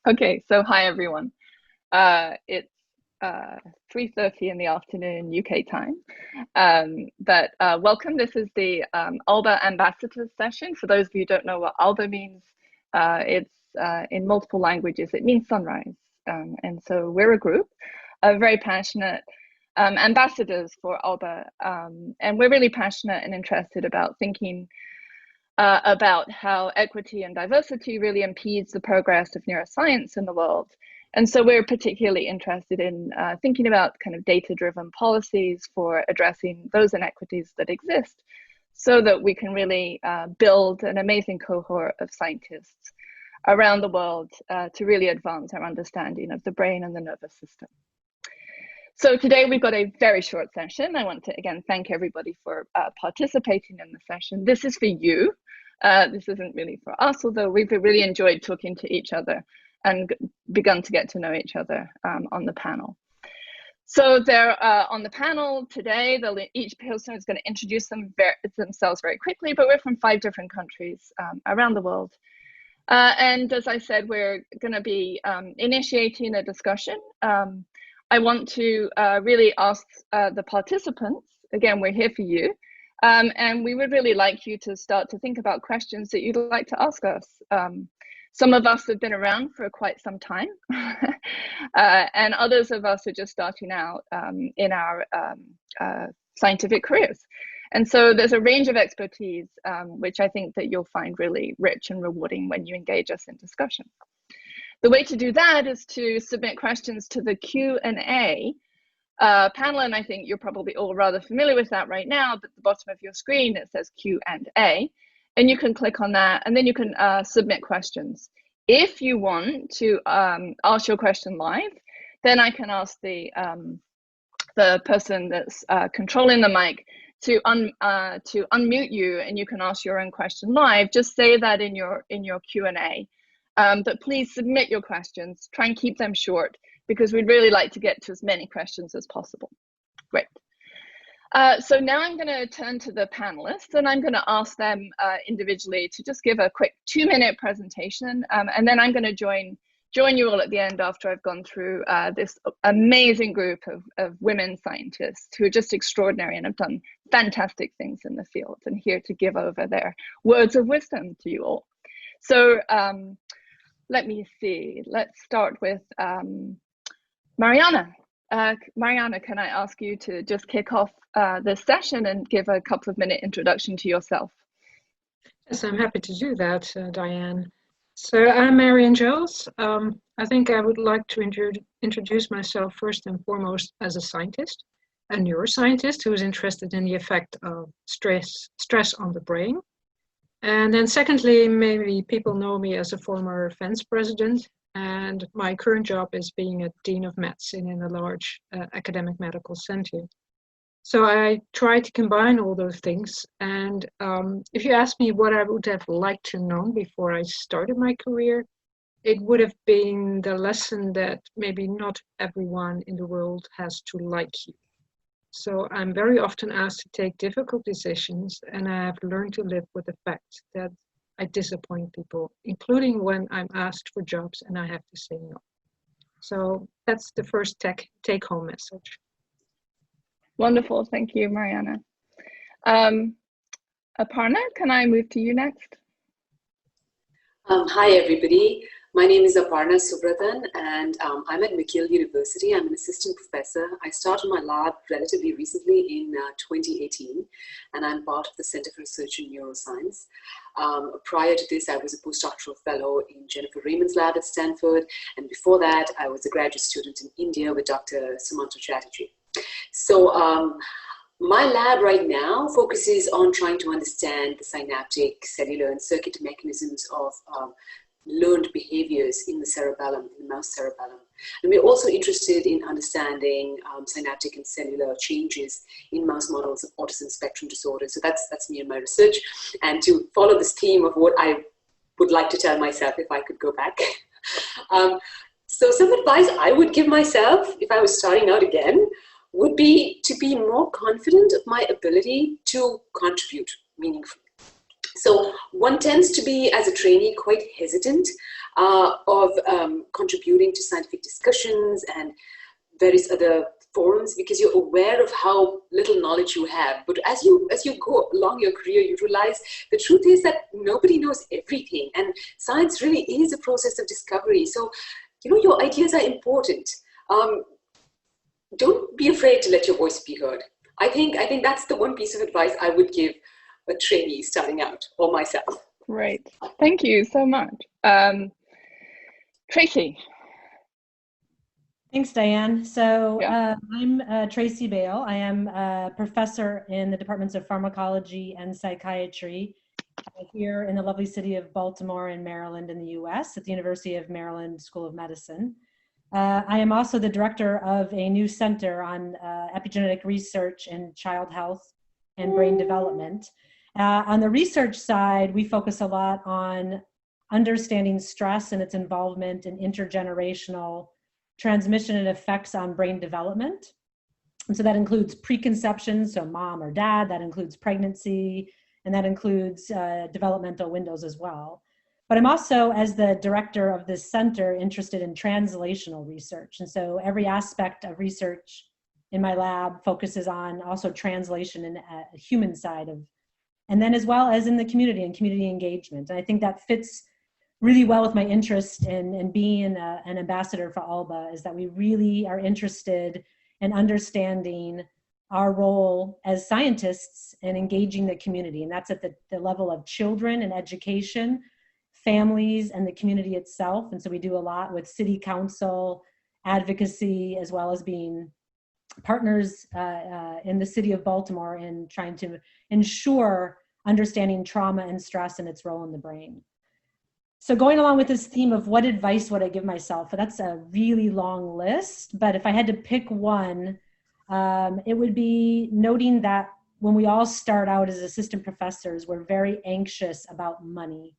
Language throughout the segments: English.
Okay, so hi everyone. It's 3:30 in the afternoon UK time. But welcome. This is the ALBA Ambassadors session. For those of you who don't know what ALBA means, it's in multiple languages. It means sunrise. And so we're a group of very passionate ambassadors for ALBA. And we're really passionate and interested about thinking about how equity and diversity really impedes the progress of neuroscience in the world. And so we're particularly interested in thinking about kind of data-driven policies for addressing those inequities that exist so that we can really build an amazing cohort of scientists around the world to really advance our understanding of the brain and the nervous system. So today we've got a very short session. I want to again thank everybody for participating in the session. This is for you. This isn't really for us, although we've really enjoyed talking to each other and begun to get to know each other on the panel. So they're on the panel today. Each person is going to introduce themselves very quickly, but we're from 5 different countries around the world. And as I said, we're going to be initiating a discussion. I want to really ask the participants, again, we're here for you, and we would really like you to start to think about questions that you'd like to ask us. Some of us have been around for quite some time, and others of us are just starting out in our scientific careers. And so there's a range of expertise, which I think that you'll find really rich and rewarding when you engage us in discussion. The way to do that is to submit questions to the Q&A panel, and I think you're probably all rather familiar with that right now, but at the bottom of your screen it says Q&A, and you can click on that, and then you can submit questions. If you want to ask your question live, then I can ask the person that's controlling the mic to unmute you, and you can ask your own question live. Just say that in your Q&A. But please submit your questions, try and keep them short, because we'd really like to get to as many questions as possible. Great. So now I'm going to turn to the panelists, and I'm going to ask them individually to just give a quick 2-minute presentation, and then I'm going to join you all at the end after I've gone through this amazing group of women scientists who are just extraordinary and have done fantastic things in the field, and here to give over their words of wisdom to you all. So let me see, let's start with Mariana. Mariana, can I ask you to just kick off this session and give a couple of minute introduction to yourself? Yes, I'm happy to do that, Diane. So I'm Marian. I think I would like to introduce myself first and foremost as a scientist, a neuroscientist who is interested in the effect of stress on the brain. And then secondly, maybe people know me as a former FENS president, and my current job is being a dean of medicine in a large academic medical center. So I try to combine all those things. And if you ask me what I would have liked to know before I started my career, it would have been the lesson that maybe not everyone in the world has to like you. So I'm very often asked to take difficult decisions, and I have learned to live with the fact that I disappoint people, including when I'm asked for jobs and I have to say no. So that's the first take-home message. Wonderful, thank you, Mariana. Aparna, can I move to you next? Hi, everybody. My name is Aparna Suvrathan, and I'm at McGill University. I'm an assistant professor. I started my lab relatively recently in 2018, and I'm part of the Center for Research in Neuroscience. Prior to this, I was a postdoctoral fellow in Jennifer Raymond's lab at Stanford, and before that, I was a graduate student in India with Dr. Sumanta Chatterjee. So my lab right now focuses on trying to understand the synaptic, cellular, and circuit mechanisms of learned behaviors in the cerebellum, in the mouse cerebellum. And we're also interested in understanding synaptic and cellular changes in mouse models of autism spectrum disorder. So that's me in my research. And to follow this theme of what I would like to tell myself if I could go back. So some advice I would give myself if I was starting out again would be to be more confident of my ability to contribute meaningfully. So one tends to be, as a trainee, quite hesitant of contributing to scientific discussions and various other forums, because you're aware of how little knowledge you have. But as you go along your career, you realize the truth is that nobody knows everything, and science really is a process of discovery. So, you know, your ideas are important. Don't be afraid to let your voice be heard. I think that's the one piece of advice I would give a trainee starting out, or myself. Great, thank you so much. Tracy. Thanks, Diane. So I'm Tracy Bale. I am a professor in the departments of pharmacology and psychiatry here in the lovely city of Baltimore in Maryland in the US at the University of Maryland School of Medicine. I am also the director of a new center on epigenetic research in child health and brain development. On the research side, we focus a lot on understanding stress and its involvement in intergenerational transmission and effects on brain development. And so that includes preconception, so mom or dad, that includes pregnancy, and that includes developmental windows as well. But I'm also, as the director of this center, interested in translational research. And so every aspect of research in my lab focuses on also translation and a human side of, and then as well as in the community and community engagement. And I think that fits really well with my interest in being an ambassador for ALBA, is that we really are interested in understanding our role as scientists in engaging the community. And that's at the level of children and education, families, and the community itself. And so we do a lot with city council, advocacy, as well as being partners in the city of Baltimore in trying to ensure understanding trauma and stress and its role in the brain. So going along with this theme of what advice would I give myself, that's a really long list, but if I had to pick one, it would be noting that when we all start out as assistant professors, we're very anxious about money.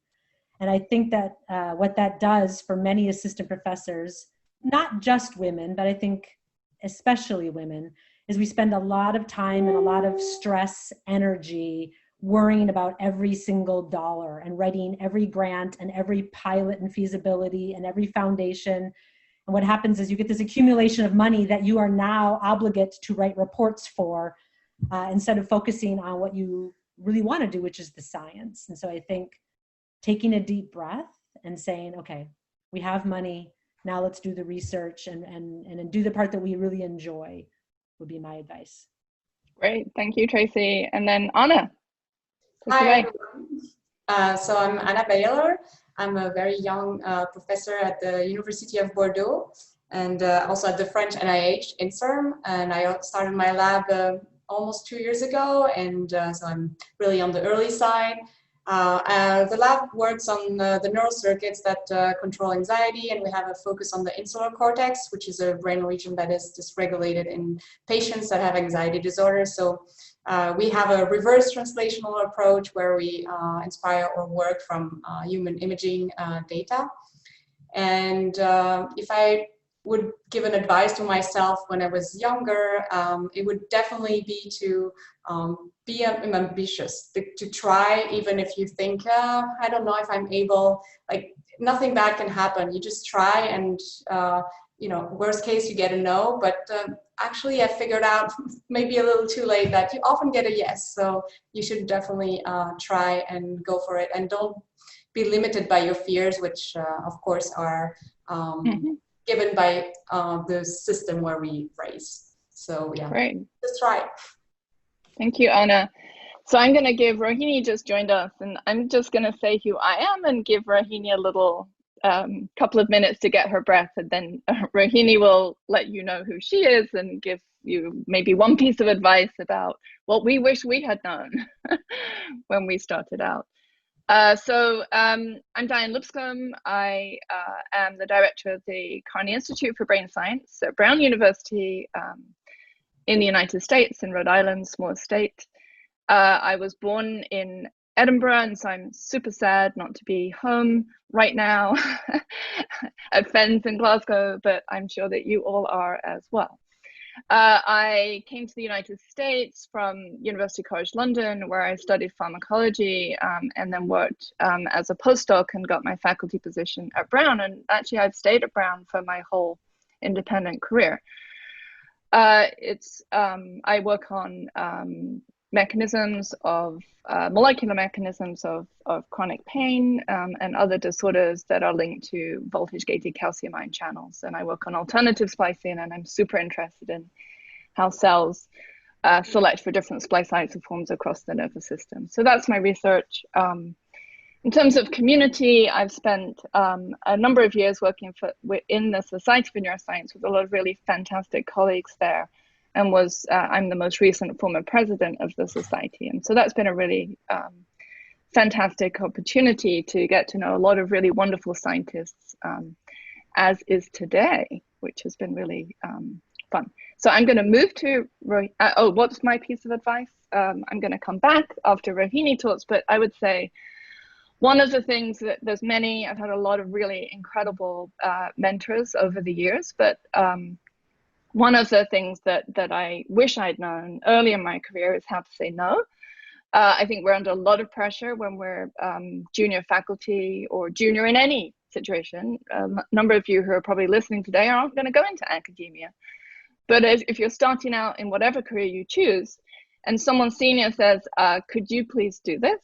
And I think that what that does for many assistant professors, not just women, but I think especially women, is we spend a lot of time and a lot of stress, energy, worrying about every single dollar and writing every grant and every pilot and feasibility and every foundation. And what happens is you get this accumulation of money that you are now obligate to write reports for instead of focusing on what you really want to do, which is the science. And so I think taking a deep breath and saying, okay, we have money, now let's do the research and do the part that we really enjoy would be my advice. Great, thank you, Tracy. And then Anna. Hi, everyone. So I'm Anna Beyeler. I'm a very young professor at the University of Bordeaux and also at the French NIH in CERN. And I started my lab almost 2 years ago, and so I'm really on the early side. The lab works on the neural circuits that control anxiety, and we have a focus on the insular cortex, which is a brain region that is dysregulated in patients that have anxiety disorders. So we have a reverse translational approach where we inspire our work from human imaging data. And if I would give an advice to myself when I was younger, it would definitely be to be ambitious, to try, even if you think, I don't know if I'm able, like nothing bad can happen. You just try and, you know, worst case, you get a no, but actually I figured out maybe a little too late that you often get a yes. So you should definitely try and go for it, and don't be limited by your fears, which of course are given by the system where we raise. So yeah, great. Just try. Thank you, Anna. So I'm going to give Rohini just joined us, and I'm just going to say who I am and give Rohini a little couple of minutes to get her breath, and then Rohini will let you know who she is and give you maybe one piece of advice about what we wish we had known when we started out. So I'm Diane Lipscombe. I am the director of the Carney Institute for Brain Science at Brown University in the United States, in Rhode Island, small state. I was born in Edinburgh, and so I'm super sad not to be home right now at FENS in Glasgow, but I'm sure that you all are as well. I came to the United States from University College London, where I studied pharmacology, and then worked as a postdoc and got my faculty position at Brown. And actually, I've stayed at Brown for my whole independent career. I work on mechanisms of molecular mechanisms of chronic pain and other disorders that are linked to voltage-gated calcium ion channels. And I work on alternative splicing, and I'm super interested in how cells select for different splice isoforms across the nervous system. So that's my research. In terms of community, I've spent a number of years working in the Society for Neuroscience with a lot of really fantastic colleagues there, and I'm the most recent former president of the society. And so that's been a really fantastic opportunity to get to know a lot of really wonderful scientists, as is today, which has been really fun. So I'm going to move to, what's my piece of advice? I'm going to come back after Rohini talks, but I would say one of the things that I've had a lot of really incredible mentors over the years, but one of the things that I wish I'd known early in my career is how to say no. I think we're under a lot of pressure when we're junior faculty or junior in any situation. A number of you who are probably listening today aren't going to go into academia. But if you're starting out in whatever career you choose, and someone senior says, could you please do this?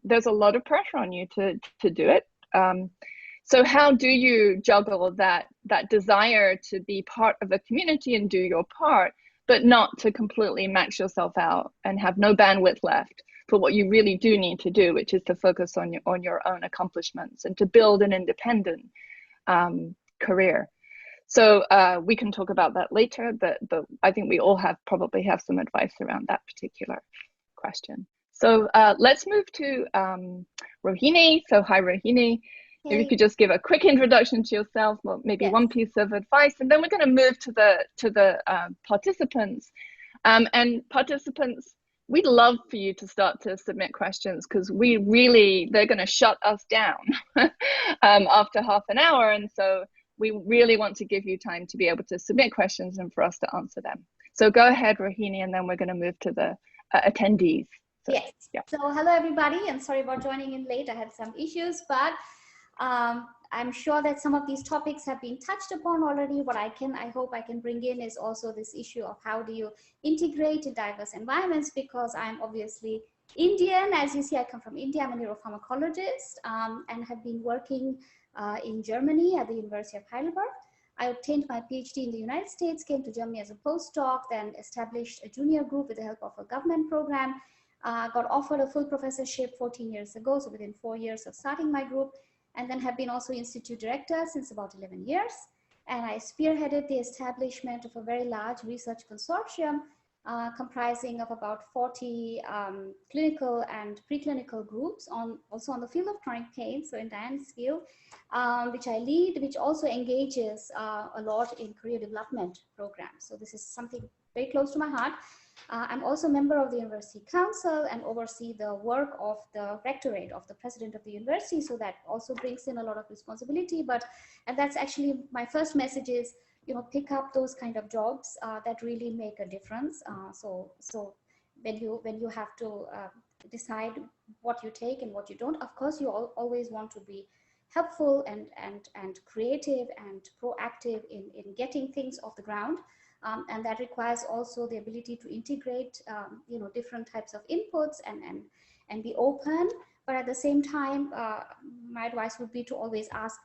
There's a lot of pressure on you to do it. So how do you juggle that desire to be part of a community and do your part, but not to completely max yourself out and have no bandwidth left for what you really do need to do, which is to focus on your own accomplishments and to build an independent career. So we can talk about that later, but I think we all probably have some advice around that particular question. So let's move to Rohini. So hi, Rohini. Hey. If you could just give a quick introduction to yourself, well, maybe one piece of advice, and then we're going to move to the participants. And participants, we'd love for you to start to submit questions, because they're going to shut us down after half an hour, and so we really want to give you time to be able to submit questions and for us to answer them. So go ahead, Rohini, and then we're going to move to the attendees. So, yes. Yeah. So hello, everybody, and sorry about joining in late. I had some issues, but I'm sure that some of these topics have been touched upon already. What I hope I can bring in is also this issue of how do you integrate in diverse environments, because I'm obviously Indian. As you see, I come from India. I'm a neuropharmacologist and have been working in Germany at the University of Heidelberg. I obtained my PhD in the United States, came to Germany as a postdoc, then established a junior group with the help of a government program, got offered a full professorship 14 years ago, so within 4 years of starting my group, and then have been also institute director since about 11 years. And I spearheaded the establishment of a very large research consortium comprising of about 40 clinical and preclinical groups also on the field of chronic pain, so in Diane's field, which I lead, which also engages a lot in career development programs. So this is something very close to my heart. I'm also a member of the University Council and oversee the work of the rectorate of the president of the university. So that also brings in a lot of responsibility, and that's actually my first message is, pick up those kind of jobs that really make a difference. So when you have to decide what you take and what you don't, of course, you always want to be helpful and creative and proactive in getting things off the ground. And that requires also the ability to integrate, different types of inputs and be open. But at the same time, my advice would be to always ask,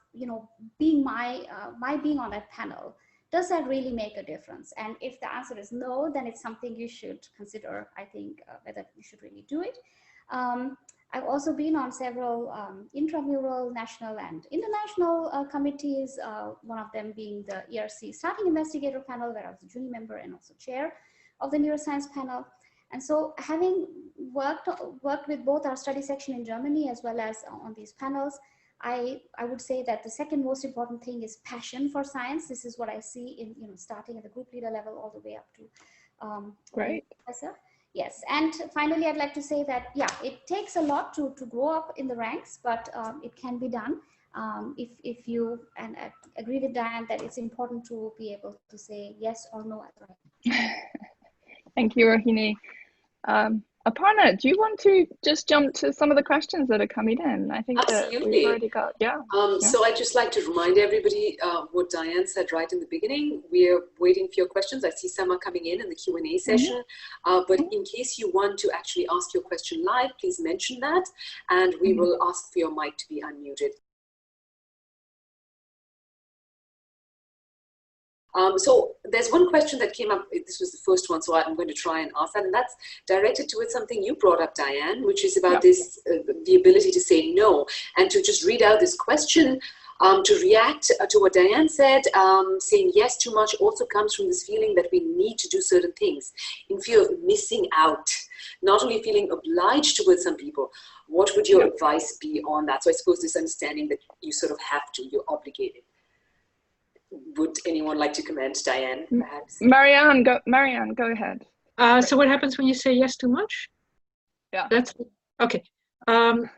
being my being on that panel, does that really make a difference? And if the answer is no, then it's something you should consider, I think, whether you should really do it. I've also been on several intramural, national and international committees, one of them being the ERC Starting Investigator Panel, where I was a junior member and also chair of the neuroscience panel. And so having worked with both our study section in Germany as well as on these panels, I would say that the second most important thing is passion for science. This is what I see in, starting at the group leader level all the way up to Great. Professor. Yes, and finally, I'd like to say that, yeah, it takes a lot to grow up in the ranks, but it can be done. if you and agree with Diane that it's important to be able to say yes or no at the right time. Thank you, Rohini. Aparna, do you want to just jump to some of the questions that are coming in? I think that we've already got, So I'd just like to remind everybody what Diane said right in the beginning. We're waiting for your questions. I see some are coming in the Q&A session. But in case you want to actually ask your question live, please mention that, and we will ask for your mic to be unmuted. So there's one question that came up. This was the first one, so I'm going to try and ask that, and that's directed towards something you brought up, Diane, which is about this, the ability to say no. And to just read out this question, to react to what Diane said, saying yes too much also comes from this feeling that we need to do certain things in fear of missing out, not only feeling obliged towards some people. What would your advice be on that? So I suppose this understanding that you sort of have to, you're obligated. Would anyone like to comment? Diane, perhaps? Marian, go ahead. So what happens when you say yes too much? Yeah. That's okay. My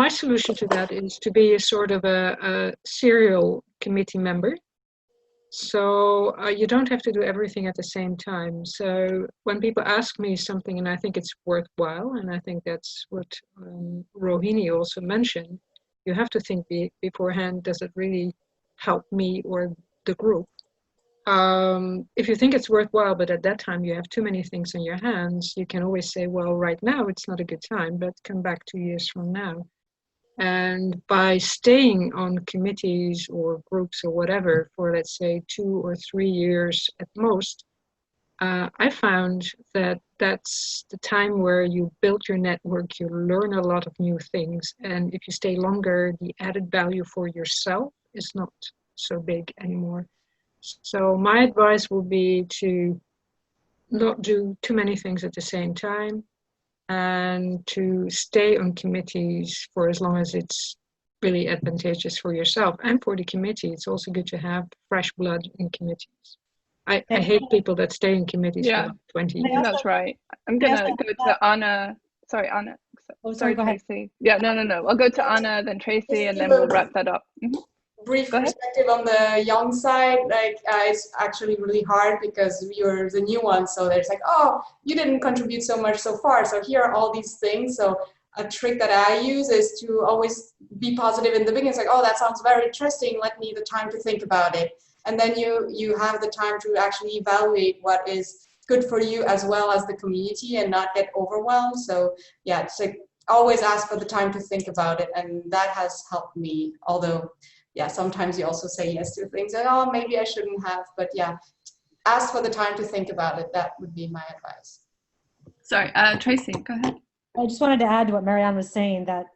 solution to that is to be a sort of a serial committee member. So you don't have to do everything at the same time. So when people ask me something and I think it's worthwhile, and I think that's what Rohini also mentioned, you have to think beforehand, does it really help me or the group? If you think it's worthwhile, but at that time you have too many things in your hands, you can always say, well, right now it's not a good time, but come back 2 years from now. And by staying on committees or groups or whatever for, let's say, 2 or 3 years at most, I found that that's the time where you build your network, you learn a lot of new things. And if you stay longer, the added value for yourself is not so big anymore. So my advice would be to not do too many things at the same time and to stay on committees for as long as it's really advantageous for yourself and for the committee. It's also good to have fresh blood in committees. I hate people that stay in committees for 20 years. That's right. I'm going to go to Anna. Sorry, Anna. Oh, sorry, go ahead. Tracy. Yeah, no. I'll go to Anna, then Tracy, and then we'll wrap that up. Brief perspective on the young side, it's actually really hard because you're the new one. So there's like, oh, you didn't contribute so much so far. So here are all these things. So a trick that I use is to always be positive in the beginning. It's like, oh, that sounds very interesting. Let me the time to think about it. And then you have the time to actually evaluate what is good for you as well as the community and not get overwhelmed. So yeah, it's like always ask for the time to think about it. And that has helped me, although yeah, sometimes you also say yes to things like, oh, maybe I shouldn't have, but yeah, ask for the time to think about it. That would be my advice. Sorry, Tracy, go ahead. I just wanted to add to what Marianne was saying, that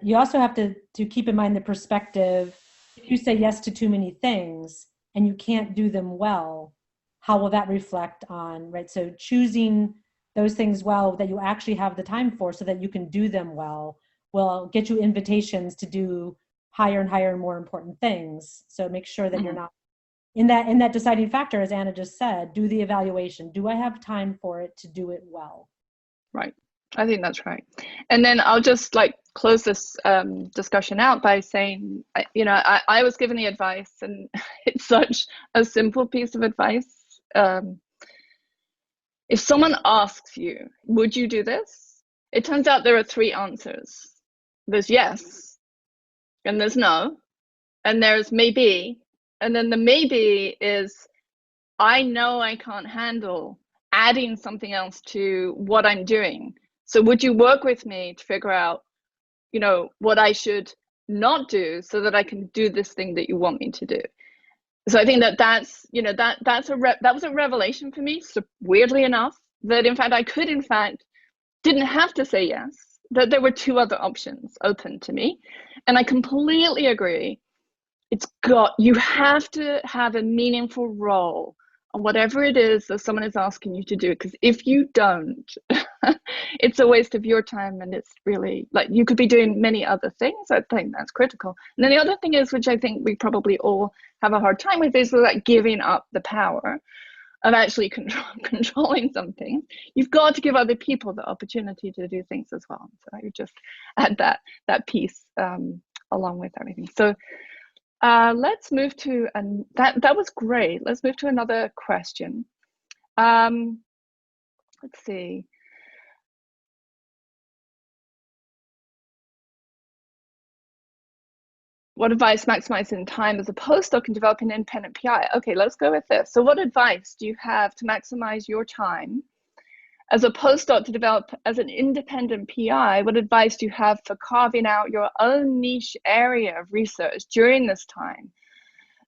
you also have to keep in mind the perspective. If you say yes to too many things and you can't do them well, how will that reflect on, right? So choosing those things well that you actually have the time for so that you can do them well will get you invitations to do higher and higher and more important things. So make sure that you're not in that deciding factor, as Anna just said. Do the evaluation. Do I have time for it to do it well? Right. I think that's right. And then I'll just close this discussion out by saying, I was given the advice, and it's such a simple piece of advice. If someone asks you, would you do this? It turns out there are 3 answers. There's yes, and there's no, and there's maybe. And then the maybe is, I know I can't handle adding something else to what I'm doing. So would you work with me to figure out, what I should not do so that I can do this thing that you want me to do? So I think that was a revelation for me. So weirdly enough, that in fact I didn't have to say yes, that there were 2 other options open to me. And I completely agree. You have to have a meaningful role on whatever it is that someone is asking you to do, because if you don't, it's a waste of your time, and it's really you could be doing many other things. I think that's critical. And then the other thing is, which I think we probably all have a hard time with, is giving up the power. actually controlling something, you've got to give other people the opportunity to do things as well. So I would just add that piece along with everything. So let's move to, and that was great. Let's move to another question. Let's see. What advice maximizing time as a postdoc and developing an independent PI? Okay, let's go with this. So what advice do you have to maximize your time as a postdoc to develop as an independent PI? What advice do you have for carving out your own niche area of research during this time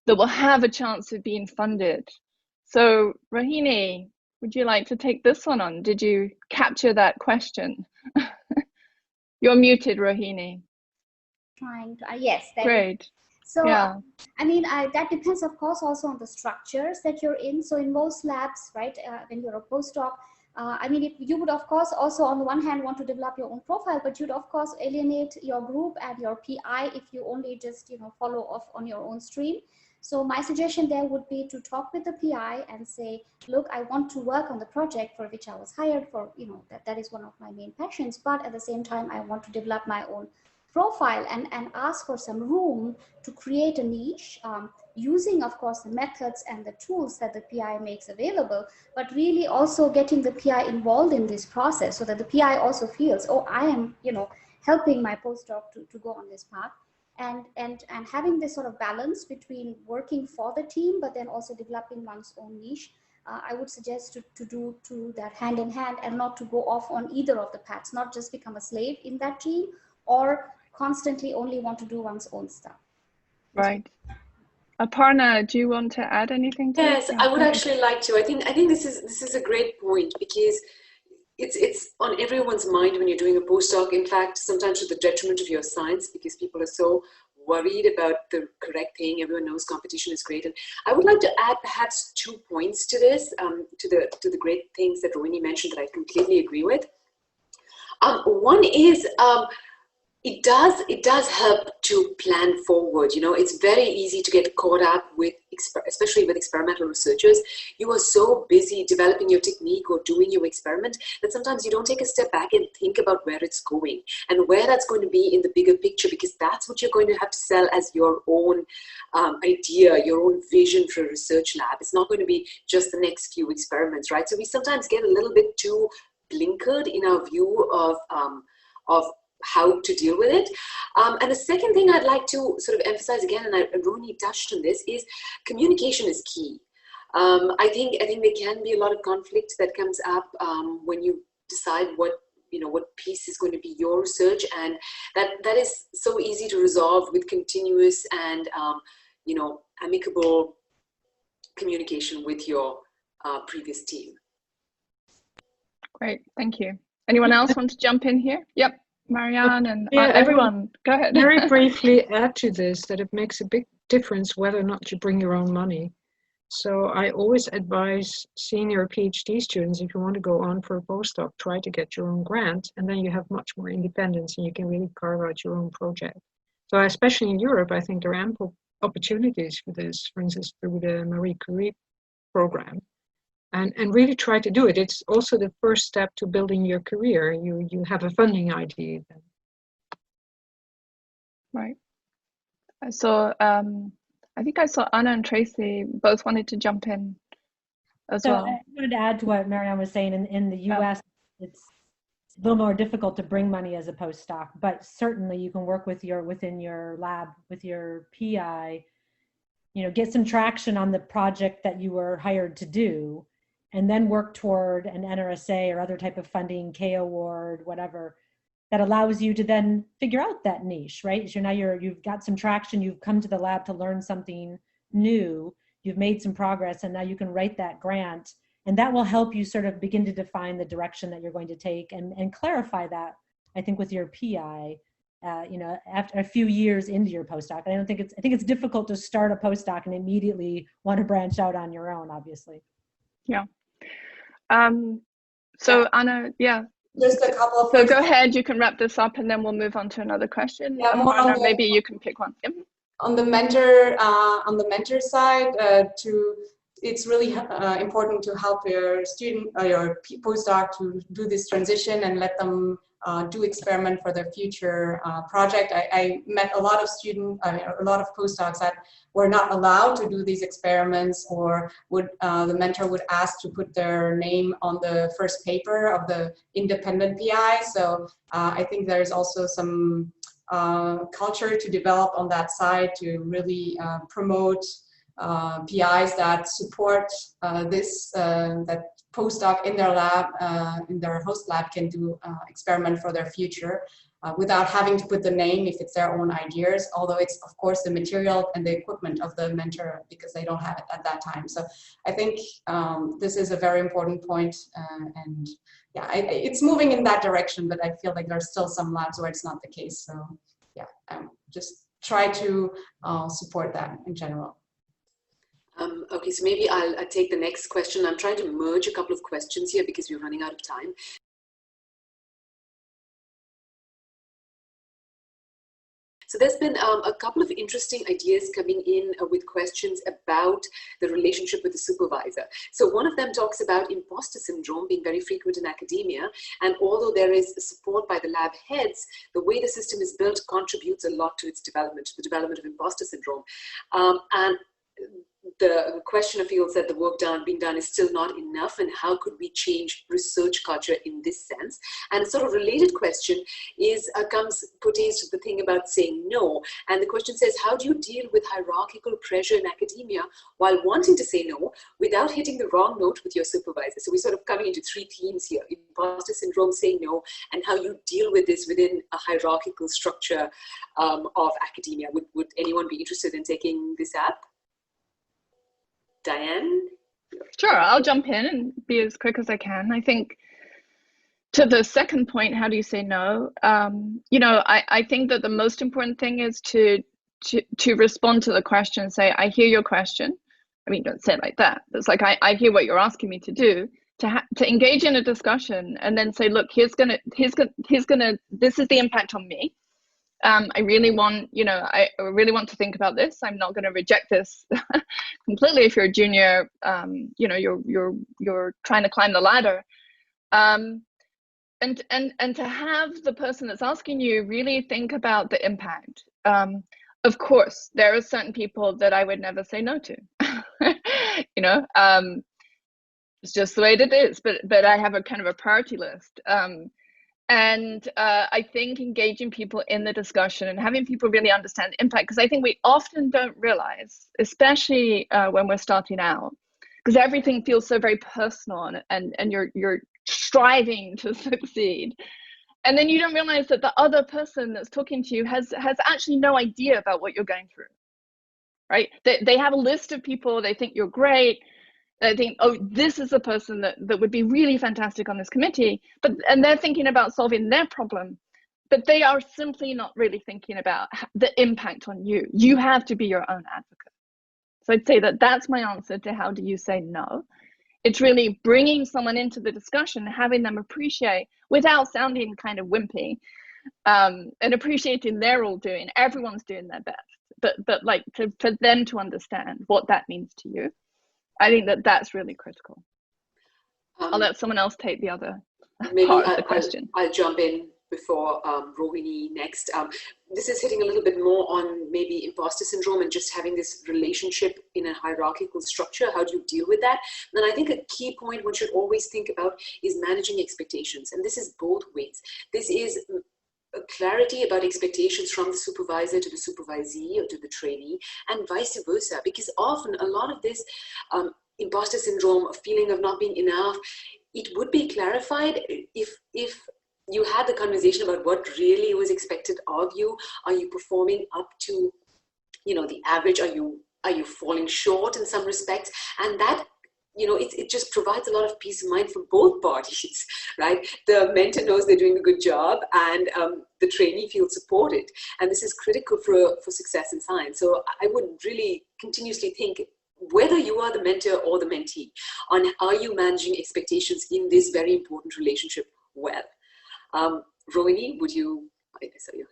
that will have a chance of being funded? So Rohini, would you like to take this one on? Did you capture that question? You're muted, Rohini. Trying to, yes. Great. So, yeah. I mean, that depends, of course, also on the structures that you're in. So in most labs, right, when you're a postdoc, I mean, you would, of course, also on the one hand want to develop your own profile, but you'd, of course, alienate your group and your PI if you only just, you know, follow off on your own stream. So my suggestion there would be to talk with the PI and say, look, I want to work on the project for which I was hired for, you know, that is one of my main passions, but at the same time, I want to develop my own profile and ask for some room to create a niche using, of course, the methods and the tools that the PI makes available, but really also getting the PI involved in this process so that the PI also feels, oh, I am, you know, helping my postdoc to go on this path. And having this sort of balance between working for the team, but then also developing one's own niche, I would suggest to do that hand in hand and not to go off on either of the paths, not just become a slave in that team or constantly only want to do one's own stuff. Right. Aparna, do you want to add anything to Yes, this? I would actually like to. I think this is a great point because it's on everyone's mind when you're doing a postdoc. In fact, sometimes to the detriment of your science because people are so worried about the correct thing. Everyone knows competition is great. And I would like to add perhaps 2 points to this, to the great things that Rohini mentioned that I completely agree with. One is it does help to plan forward. You know, it's very easy to get caught up with, especially with experimental researchers. You are so busy developing your technique or doing your experiment that sometimes you don't take a step back and think about where it's going and where that's going to be in the bigger picture, because that's what you're going to have to sell as your own idea, your own vision for a research lab. It's not going to be just the next few experiments, right? So we sometimes get a little bit too blinkered in our view of how to deal with it. And the second thing I'd like to sort of emphasize again, and Rohini touched on this, is communication is key. I think there can be a lot of conflict that comes up when you decide what piece is going to be your research, and that is so easy to resolve with continuous and amicable communication with your previous team. Great, thank you. Anyone else want to jump in here? Yep. Marian and everyone, go ahead. Very briefly add to this that it makes a big difference whether or not you bring your own money. So I always advise senior PhD students, if you want to go on for a postdoc, try to get your own grant, and then you have much more independence and you can really carve out your own project. So especially in Europe, I think there are ample opportunities for this, for instance, through the Marie Curie program. And really try to do it. It's also the first step to building your career. You have a funding idea. Right. So I think I saw Anna and Tracy both wanted to jump in as well. I wanted to add to what Marian was saying. In the US, it's a little more difficult to bring money as a postdoc, but certainly you can work with within your lab with your PI, get some traction on the project that you were hired to do, and then work toward an NRSA or other type of funding, K award, whatever, that allows you to then figure out that niche, right? So now you've got some traction, you've come to the lab to learn something new, you've made some progress, and now you can write that grant, and that will help you sort of begin to define the direction that you're going to take and clarify that, I think, with your PI, after a few years into your postdoc. And I think it's difficult to start a postdoc and immediately want to branch out on your own, obviously. Yeah. So Anna, just a couple of so go ahead, you can wrap this up and then we'll move on to another question. Aparna, maybe you can pick one. Yep. On the mentor side, it's really important to help your student or your postdoc to do this transition and let them do experiment for their future project. I met a lot of a lot of postdocs that were not allowed to do these experiments, or would the mentor would ask to put their name on the first paper of the independent PI. So I think there's also some culture to develop on that side to really promote PIs that support this, that postdoc in their lab, in their host lab, can do experiment for their future without having to put the name if it's their own ideas, although it's of course the material and the equipment of the mentor because they don't have it at that time. So I think this is a very important point, and yeah, it's moving in that direction, but I feel like there's still some labs where it's not the case. So yeah, just try to support that in general. Okay, so maybe I'll take the next question. I'm trying to merge a couple of questions here because we're running out of time. So there's been a couple of interesting ideas coming in with questions about the relationship with the supervisor. So one of them talks about imposter syndrome being very frequent in academia. And although there is support by the lab heads, the way the system is built contributes a lot to its development, to the development of imposter syndrome. And the questioner feels that the work being done is still not enough, and how could we change research culture in this sense? And a sort of related question is pertains to the thing about saying no. And the question says, how do you deal with hierarchical pressure in academia while wanting to say no without hitting the wrong note with your supervisor? So we're sort of coming into three themes here: imposter syndrome, saying no, and how you deal with this within a hierarchical structure of academia. Would anyone be interested in taking this up? Diane? Sure, I'll jump in and be as quick as I can. I think to the second point, how do you say no? You know, I think that the most important thing is to respond to the question and say, I hear your question. I mean, don't say it like that. It's like, I hear what you're asking me to do, to engage in a discussion and then say, look, this is the impact on me. I really want, you know, I really want to think about this. I'm not going to reject this completely. If you're a junior, you know, you're trying to climb the ladder, and to have the person that's asking you really think about the impact. Of course, there are certain people that I would never say no to. You know, it's just the way it is. But I have a kind of a priority list. And I think engaging people in the discussion and having people really understand the impact, because I think we often don't realize, especially when we're starting out, because everything feels so very personal and you're striving to succeed. And then you don't realize that the other person that's talking to you has actually no idea about what you're going through, right? They have a list of people, they think you're great. I think, oh, this is a person that would be really fantastic on this committee, and they're thinking about solving their problem, but they are simply not really thinking about the impact on you. You have to be your own advocate. So I'd say that that's my answer to how do you say no. It's really bringing someone into the discussion, having them appreciate, without sounding kind of wimpy, and appreciating they're all doing, everyone's doing their best, but like for them to understand what that means to you. I think that that's really critical. I'll let someone else take the other part of the question. I'll jump in before Rohini next. This is hitting a little bit more on maybe imposter syndrome and just having this relationship in a hierarchical structure. How do you deal with that? And I think a key point one should always think about is managing expectations. And this is both ways. This is clarity about expectations from the supervisor to the supervisee or to the trainee, and vice versa, because often a lot of this imposter syndrome, a feeling of not being enough, it would be clarified if you had the conversation about what really was expected of you. Are you performing up to, you know, the average? Are you falling short in some respects? And that, you know, it just provides a lot of peace of mind for both parties, right? The mentor knows they're doing a good job, and the trainee feels supported. And this is critical for success in science. So I would really continuously think, whether you are the mentor or the mentee, on are you managing expectations in this very important relationship well? Rohini, would you? I saw you.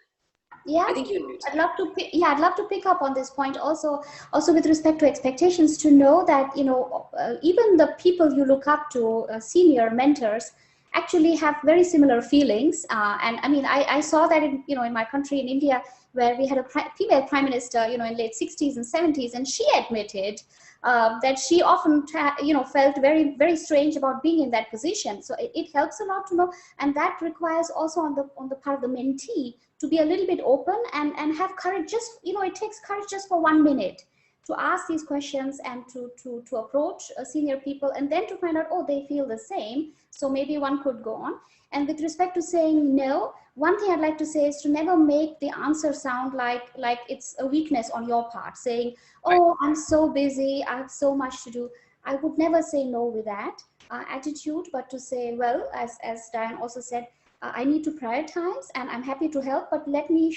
Yeah, I think you're mute. I'd love to pick up on this point also with respect to expectations, to know that, you know, even the people you look up to, senior mentors, actually have very similar feelings. And I mean, I saw that in, you know, in my country, in India, where we had a female prime minister, you know, in late 60s and 70s, and she admitted that she often, you know, felt very, very strange about being in that position. So it helps a lot to know, and that requires also on the part of the mentee to be a little bit open and have courage. Just, you know, it takes courage just for 1 minute to ask these questions and to approach senior people, and then to find out, oh, they feel the same, so maybe one could go on. And with respect to saying no, one thing I'd like to say is to never make the answer sound like it's a weakness on your part, saying, oh, I'm so busy, I have so much to do. I would never say no with that attitude, but to say, well, as Diane also said, I need to prioritize, and I'm happy to help, but let me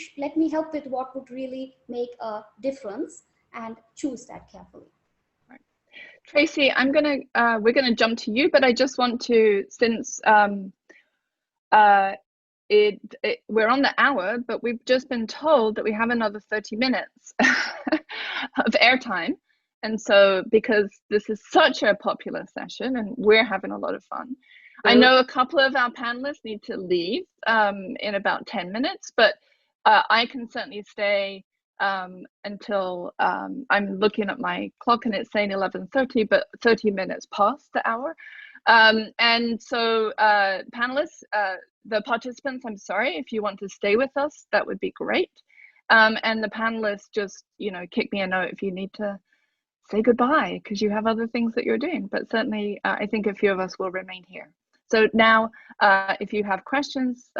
help with what would really make a difference, and choose that carefully. Right. Tracy, we're gonna jump to you, but I just want to, since we're on the hour, but we've just been told that we have another 30 minutes of airtime. And so, because this is such a popular session and we're having a lot of fun, I know a couple of our panelists need to leave in about 10 minutes, but I can certainly stay until I'm looking at my clock and it's saying 11:30, but 30 minutes past the hour. And so panelists, the participants, I'm sorry, if you want to stay with us, that would be great. And the panelists, just, you know, kick me a note if you need to say goodbye because you have other things that you're doing. But certainly, I think a few of us will remain here. So now, if you have questions,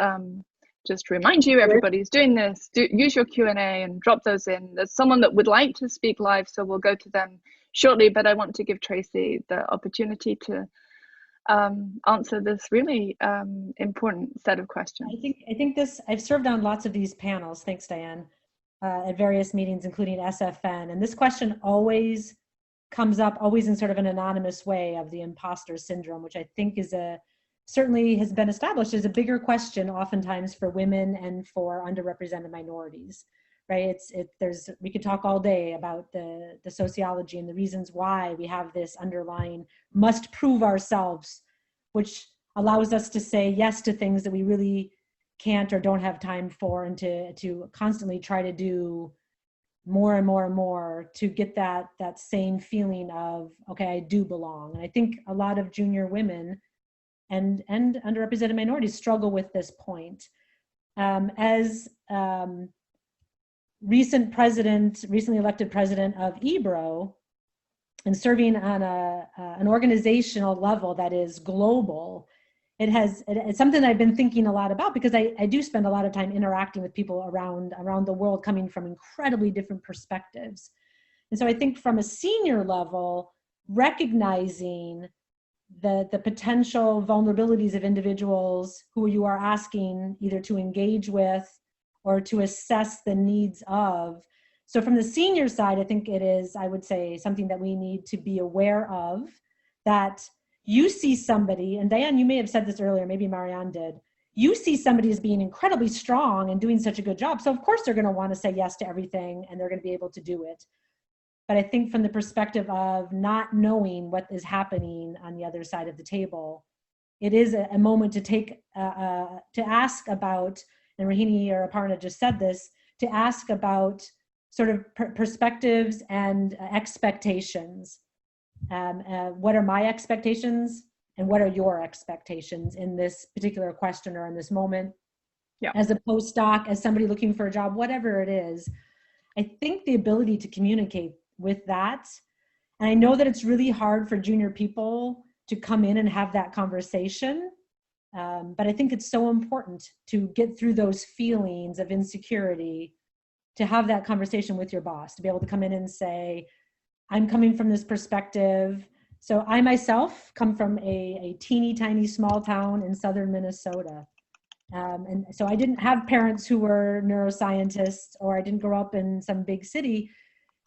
just remind you, everybody's doing this. Use your Q&A and drop those in. There's someone that would like to speak live, so we'll go to them shortly. But I want to give Tracy the opportunity to answer this really important set of questions. I think this, I've served on lots of these panels, thanks Diane, at various meetings, including SFN, and this question always comes up, always in sort of an anonymous way, of the imposter syndrome, which I think is certainly has been established as a bigger question oftentimes for women and for underrepresented minorities, right? We could talk all day about the sociology and the reasons why we have this underlying must prove ourselves, which allows us to say yes to things that we really can't or don't have time for, and to constantly try to do more and more and more to get that same feeling of, okay, I do belong. And I think a lot of junior women and underrepresented minorities struggle with this point. As recently elected president of EBRO, and serving on an organizational level that is global, it's something that I've been thinking a lot about, because I do spend a lot of time interacting with people around the world coming from incredibly different perspectives. And so I think from a senior level, recognizing the potential vulnerabilities of individuals who you are asking either to engage with or to assess the needs of. So from the senior side, I think it is, I would say, something that we need to be aware of, that you see somebody, and Diane, you may have said this earlier, maybe Marian did, you see somebody as being incredibly strong and doing such a good job. So of course they're going to want to say yes to everything and they're going to be able to do it. But I think from the perspective of not knowing what is happening on the other side of the table, it is a moment to take, to ask about, and Rohini or Aparna just said this, to ask about sort of perspectives and expectations. What are my expectations and what are your expectations in this particular question or in this moment? Yeah. As a postdoc, as somebody looking for a job, whatever it is, I think the ability to communicate with that, and I know that it's really hard for junior people to come in and have that conversation, but I think it's so important to get through those feelings of insecurity, to have that conversation with your boss, to be able to come in and say, I'm coming from this perspective. So I myself come from a teeny tiny small town in southern Minnesota. And so I didn't have parents who were neuroscientists, or I didn't grow up in some big city.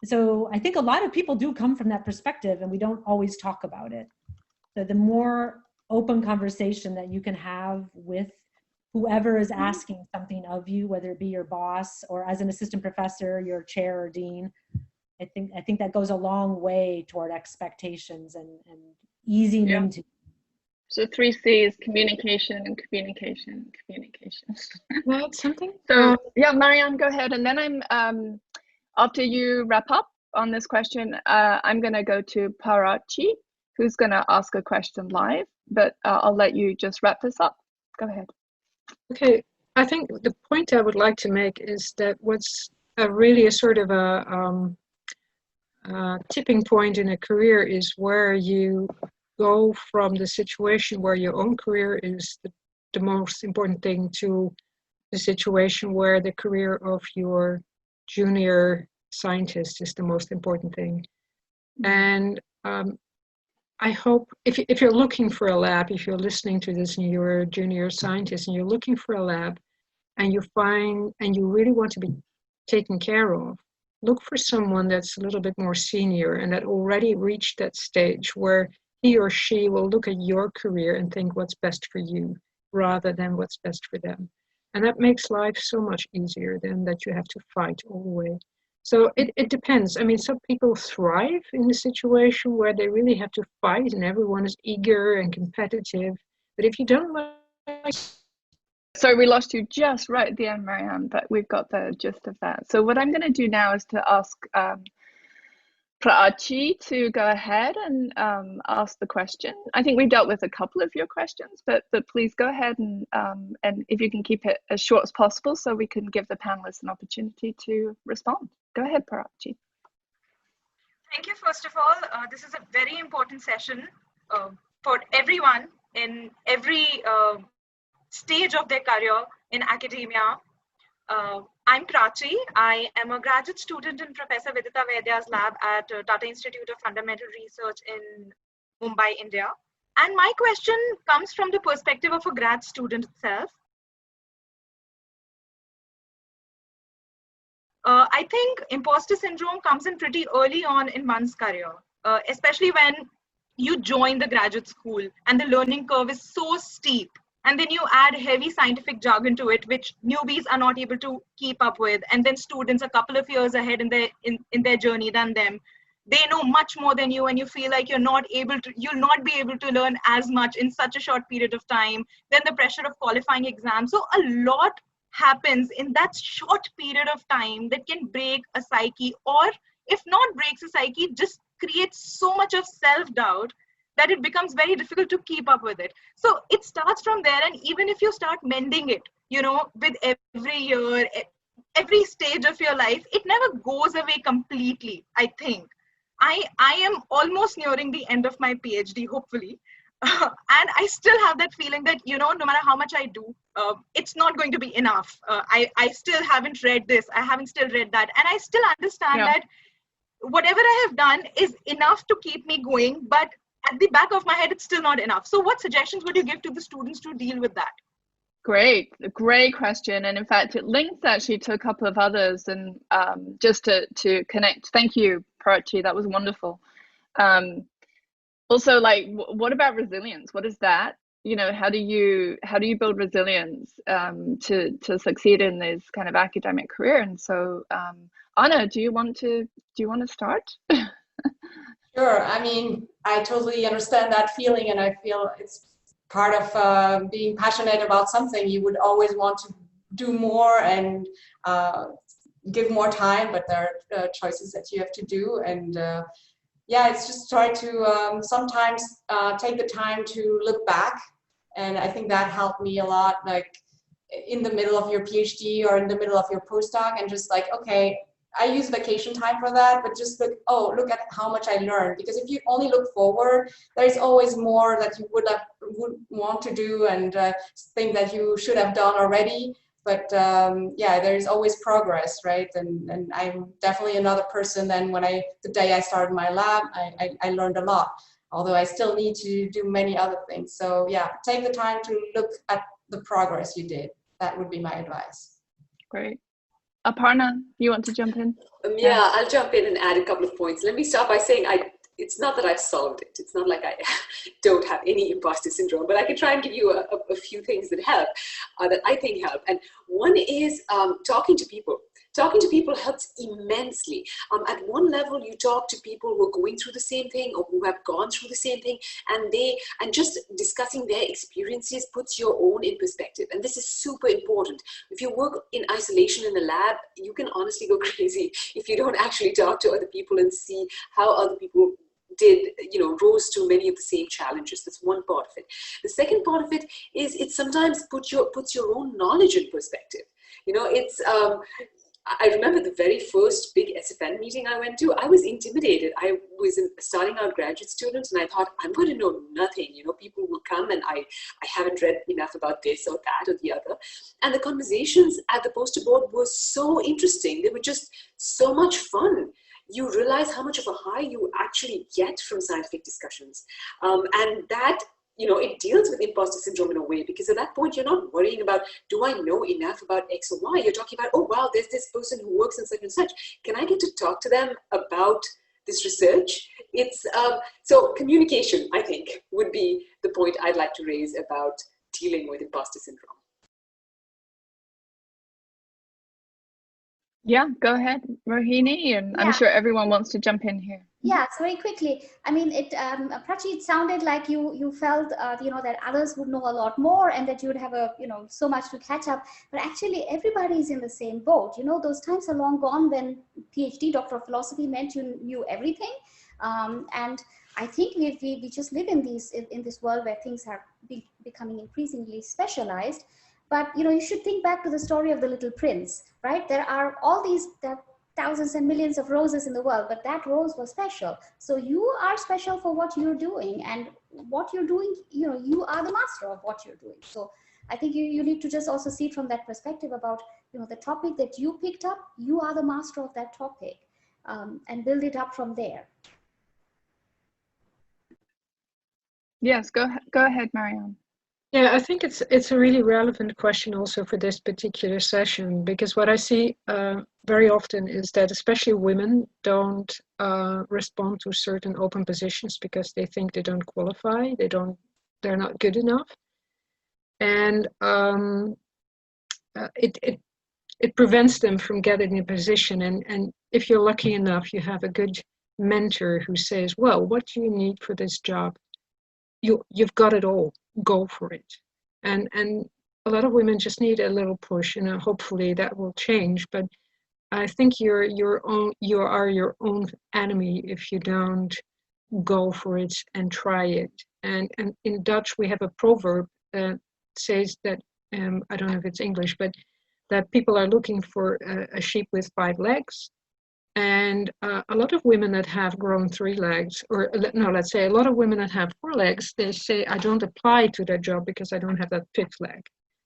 So I think a lot of people do come from that perspective, and we don't always talk about it. So the more open conversation that you can have with whoever is asking something of you, whether it be your boss or as an assistant professor, your chair or dean. I think that goes a long way toward expectations and easing into. So 3 C's: communication and communication, communication. That's something. So yeah, Marian, go ahead. And then I'm, after you wrap up on this question, I'm gonna go to Parachi, who's gonna ask a question live, but I'll let you just wrap this up. Go ahead. Okay, I think the point I would like to make is that what's really a sort of a tipping point in a career is where you go from the situation where your own career is the most important thing to the situation where the career of your junior scientist is the most important thing. And I hope if you're looking for a lab, if you're listening to this and you're a junior scientist and you're looking for a lab and you find and you really want to be taken care of, look for someone that's a little bit more senior and that already reached that stage where he or she will look at your career and think what's best for you rather than what's best for them. And that makes life so much easier than that you have to fight all the way. So it depends. I mean, some people thrive in a situation where they really have to fight and everyone is eager and competitive. But if you don't like... Sorry, we lost you just right at the end, Marian, but we've got the gist of that. So what I'm going to do now is to ask Prachi to go ahead and ask the question. I think we've dealt with a couple of your questions, but please go ahead and if you can keep it as short as possible so we can give the panelists an opportunity to respond. Go ahead, Prachi. Thank you. First of all, this is a very important session for everyone in every stage of their career in academia. I'm Prachi. I am a graduate student in Professor Vidita Vaidya's lab at Tata Institute of Fundamental Research in Mumbai, India. And my question comes from the perspective of a grad student itself. I think imposter syndrome comes in pretty early on in one's career, especially when you join the graduate school and the learning curve is so steep. And then you add heavy scientific jargon to it, which newbies are not able to keep up with. And then students a couple of years ahead in their journey than them, they know much more than you, and you feel like you'll not be able to learn as much in such a short period of time. Then the pressure of qualifying exams. So a lot happens in that short period of time that can break a psyche, or if not breaks a psyche, just creates so much of self-doubt that it becomes very difficult to keep up with it. So it starts from there, and even if you start mending it, you know, with every year, every stage of your life, it never goes away completely, I think. I am almost nearing the end of my PhD, hopefully. And I still have that feeling that, you know, no matter how much I do, it's not going to be enough. I still haven't read this, I haven't still read that. And I still understand that whatever I have done is enough to keep me going, but at the back of my head, it's still not enough. So what suggestions would you give to the students to deal with that? Great question. And in fact, it links actually to a couple of others, and just to connect. Thank you, Parachi, that was wonderful. Also, like, what about resilience? What is that? You know, how do you build resilience to succeed in this kind of academic career? And so, Anna, do you want to start? Sure. I mean, I totally understand that feeling, and I feel it's part of being passionate about something. You would always want to do more and give more time, but there are choices that you have to do. And yeah, it's just try to sometimes take the time to look back. And I think that helped me a lot, like in the middle of your PhD or in the middle of your postdoc, and just like, okay, I use vacation time for that, but just look at how much I learned. Because if you only look forward, there's always more that you would want to do and think that you should have done already. But yeah, there's always progress, right? And I'm definitely another person than the day I started my lab. I learned a lot, although I still need to do many other things. So yeah, take the time to look at the progress you did. That would be my advice. Great. Aparna, you want to jump in? Yeah, I'll jump in and add a couple of points. Let me start by saying it's not that I've solved it. It's not like I don't have any imposter syndrome, but I can try and give you a few things that help, that I think help. And one is talking to people. Talking to people helps immensely. At one level, you talk to people who are going through the same thing or who have gone through the same thing, and just discussing their experiences puts your own in perspective. And this is super important. If you work in isolation in a lab, you can honestly go crazy if you don't actually talk to other people and see how other people rose to many of the same challenges. That's one part of it. The second part of it is it sometimes puts your own knowledge in perspective. I remember the very first big SFN meeting I went to, I was intimidated. I was starting out graduate student and I thought, I'm going to know nothing. People will come and I haven't read enough about this or that or the other. And the conversations at the poster board were so interesting. They were just so much fun. You realize how much of a high you actually get from scientific discussions. And that, it deals with imposter syndrome in a way, because at that point, you're not worrying about, do I know enough about X or Y? You're talking about, oh, wow, there's this person who works in such and such. Can I get to talk to them about this research? It's so communication, I think, would be the point I'd like to raise about dealing with imposter syndrome. Yeah, go ahead, Rohini, and I'm sure everyone wants to jump in here. Yeah, so very quickly. I mean, Prachi, it sounded like you felt, that others would know a lot more and that you would have so much to catch up. But actually, everybody is in the same boat. Those times are long gone when PhD, Doctor of Philosophy, meant you knew everything. And I think we just live in this world where things are becoming increasingly specialized. But you should think back to the story of the Little Prince, right? There are thousands and millions of roses in the world, but that rose was special. So you are special for what you're doing, and what you're doing, you are the master of what you're doing. So I think you need to just also see it from that perspective about, the topic that you picked up, you are the master of that topic, and build it up from there. Yes, go ahead, Marian. Yeah, I think it's a really relevant question also for this particular session, because what I see very often is that especially women don't respond to certain open positions because they think they don't qualify, they're not good enough, and it prevents them from getting a position. And if you're lucky enough, you have a good mentor who says, well, what do you need for this job? You've got it all. Go for it. And a lot of women just need a little push, and hopefully that will change. But I think you are your own enemy if you don't go for it and try it. And in Dutch we have a proverb that says that I don't know if it's English, but that people are looking for a sheep with 5 legs. And a lot of women that have grown 3 legs, or no, let's say a lot of women that have 4 legs, they say, I don't apply to that job because I don't have that 5th leg.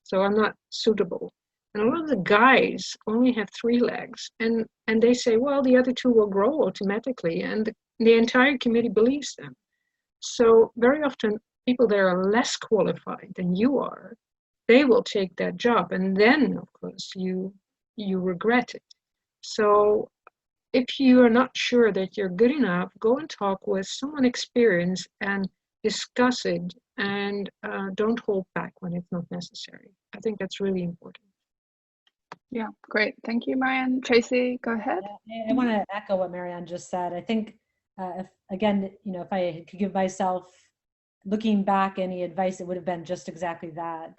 So I'm not suitable. And a lot of the guys only have 3 legs. And they say, well, the other 2 will grow automatically. And the entire committee believes them. So very often people that are less qualified than you are, they will take that job. And then, of course, you regret it. So if you are not sure that you're good enough, go and talk with someone experienced and discuss it, and don't hold back when it's not necessary. I think that's really important. Yeah, great. Thank you, Marian. Tracy, go ahead. I want to echo what Marian just said. I think, if I could give myself, looking back, any advice, it would have been just exactly that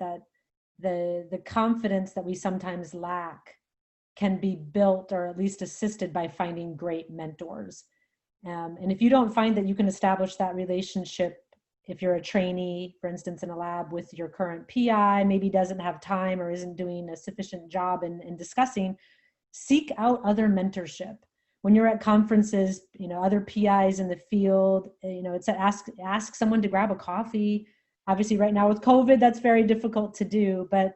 the confidence that we sometimes lack can be built or at least assisted by finding great mentors. And if you don't find that you can establish that relationship, if you're a trainee, for instance, in a lab with your current PI, maybe doesn't have time or isn't doing a sufficient job in discussing, seek out other mentorship. When you're at conferences, other PIs in the field, it's ask someone to grab a coffee. Obviously right now with COVID, that's very difficult to do, but